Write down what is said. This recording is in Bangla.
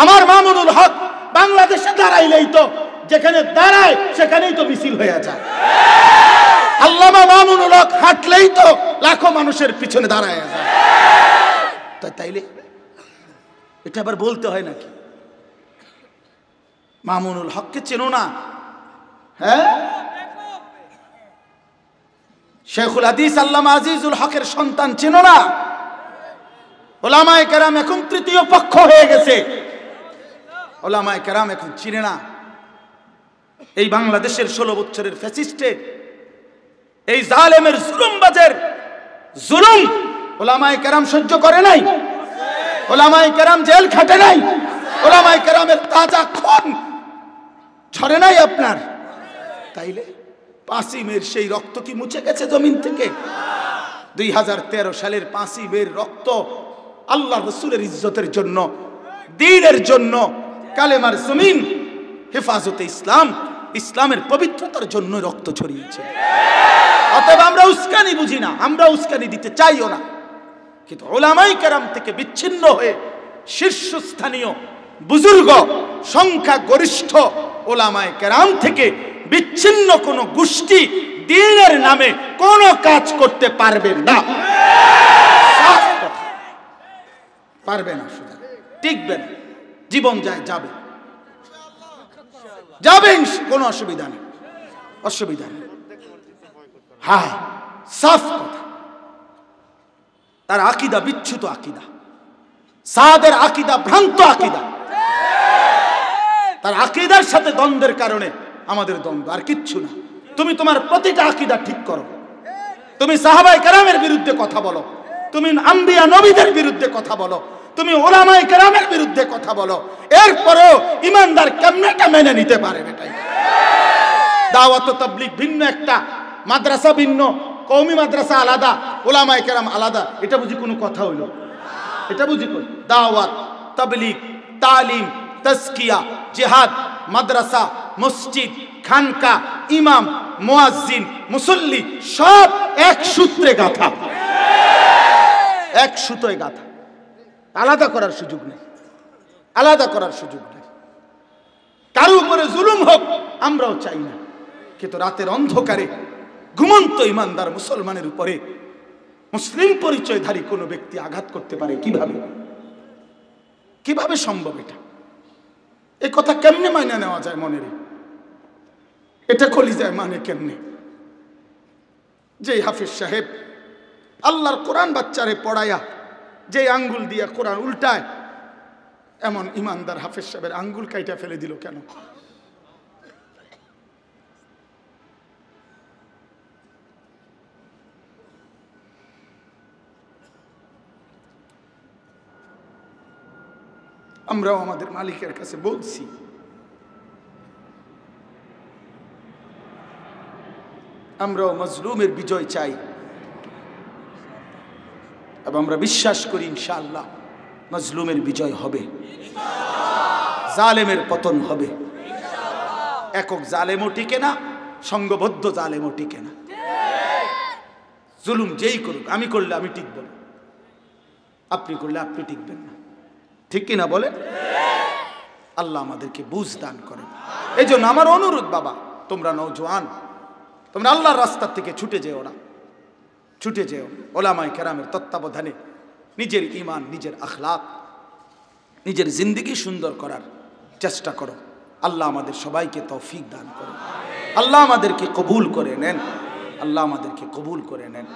আমার মামুনুল হক বাংলাদেশে দাঁড়াইলেই তো যেখানে দাঁড়ায় সেখানেই তো মিছিল হয়ে যায়। আল্লামা মামুনুল হক হাঁটলেই তো লাখো মানুষের পিছনে দাঁড়ায় যায়। তাইলে এটা আবার বলতে হয় নাকি? মামুনুল হককে চেনো না? হ্যাঁ, শেখুল হাদিস আল্লামা আজিজুল হকের সন্তান চেনো না? ওলামায়ে কেরাম এখন তৃতীয় পক্ষ হয়ে গেছে। ওলামায়ে কেরাম এখন চিনে না। এই বাংলাদেশের 16 বছরের ফ্যাসিস্টে, এই জালেমের জুলুমবাজের জুলুম ওলামায়ে কেরাম সহ্য করে নাই। ওলামায়ে কেরাম জেল খাটে নাই। ওলামায়ে কেরামের তাজা খুন ঝরে নাই আপনার। তাইলে 5ই মের সেই রক্ত কি মুছে গেছে জমিন থেকে? 2013 সালের 5ই মের রক্ত আল্লাহ রাসূলের ইজ্জতের জন্য, দ্বীনের জন্য, কালেমার জমিন, হেফাজতে ইসলাম, ইসলামের পবিত্রতার জন্য রক্ত ছড়িয়েছে। অতএব আমরা উস্কানি বুঝি না, আমরা উস্কানি দিতে চাইও না, কিন্তু উলামায়ে কেরাম থেকে বিচ্ছিন্ন হয়ে শীর্ষস্থানীয় বুজুর্গ সংখ্যা গরিষ্ঠ উলামায়ে কেরাম থেকে বিচ্ছিন্ন কোন গোষ্ঠী দ্বীনের নামে কোন কাজ করতে পারবে না। পারবে না, শুধু টিকবে না, জীবন যায় যাবে যাবে, কোনো অসুবিধা নেই, অসুবিধা নেই। হ্যাঁ, সাফ কথা। তার আকীদা বিচ্যুত আকীদা, সাদের আকীদা ভ্রান্ত আকীদা। তার আকীদার সাথে দ্বন্দ্বের কারণে আমাদের দ্বন্দ্ব, আর কিচ্ছু না। তুমি তোমার প্রতিটা আকীদা ঠিক করো। তুমি সাহাবায়ে কেরামের বিরুদ্ধে কথা বলো, তুমি আম্বিয়া নবীদের বিরুদ্ধে কথা বলো, তুমি উলামায়ে কেরামের বিরুদ্ধে কথা বলো, এরপরেও ইমানদার কেমনে মেনে নিতে পারে? এটাই দাওয়াত ও তাবলীগ ভিন্ন একটা, মাদ্রাসা ভিন্ন, কওমি মাদ্রাসা আলাদা, উলামায়ে কেরাম আলাদা। এটা বুঝি কোনো কথা হইল? এটা বুঝি কোন দাওয়াত, তাবলীগ, তালিম, তাজকিয়া, জিহাদ, মাদ্রাসা, মসজিদ, খানকা, ইমাম, মুয়াজ্জিন, মুসল্লি সব এক সূত্রে গাঁথা, এক সুতোয় গাঁথা। আলাদা করার সুযোগ নেই, আলাদা করার সুযোগ নেই। কারো উপরে জুলুম হোক আমরাও চাই না, কিন্তু রাতের অন্ধকারে ঘুমন্ত ইমানদার মুসলমানের উপরে মুসলিম পরিচয়ধারী কোনো ব্যক্তি আঘাত করতে পারে কিভাবে? কিভাবে সম্ভব এটা? এই কথা কেমনে মাইনা নেওয়া যায় মনের? এটা কলিজায় মানে কেমনে? যে হাফেজ সাহেব আল্লাহর কোরআন বাচ্চারে পড়ায়া যে আঙ্গুল দিয়া কোরআন উল্টায়, এমন ইমানদার হাফেজ সাহেবের আঙ্গুল কাইটা ফেলে দিল কেন? আমরাও আমাদের মালিকের কাছে বলছি, আমরাও মজলুমের বিজয় চাই, এবং আমরা বিশ্বাস করি ইনশাআল্লাহ মজলুমের বিজয় হবে, জালেমের পতন হবে। একক জালেমও টিকে না, সংঘবদ্ধ জালেমও টিকে না। জুলুম যেই করুক, আমি করলে আমি টিকব না, আপনি করলে আপনি টিকবেন না, ঠিক কিনা বলে? আল্লাহ আমাদেরকে বুঝ দান করেন। এই জন্য আমার অনুরোধ, বাবা তোমরা নওজোয়ান, তোমরা আল্লাহর রাস্তা থেকে ছুটে যেও না, ছুটে যেও উলামায়ে কেরামের তত্ত্বাবধানে নিজের ঈমান, নিজের আখলাক, নিজের জিন্দেগি সুন্দর করার চেষ্টা করো। আল্লাহ আমাদের সবাইকে তৌফিক দান করুন। আল্লাহ আমাদেরকে কবুল করে নেন, আল্লাহ আমাদেরকে কবুল করে নেন।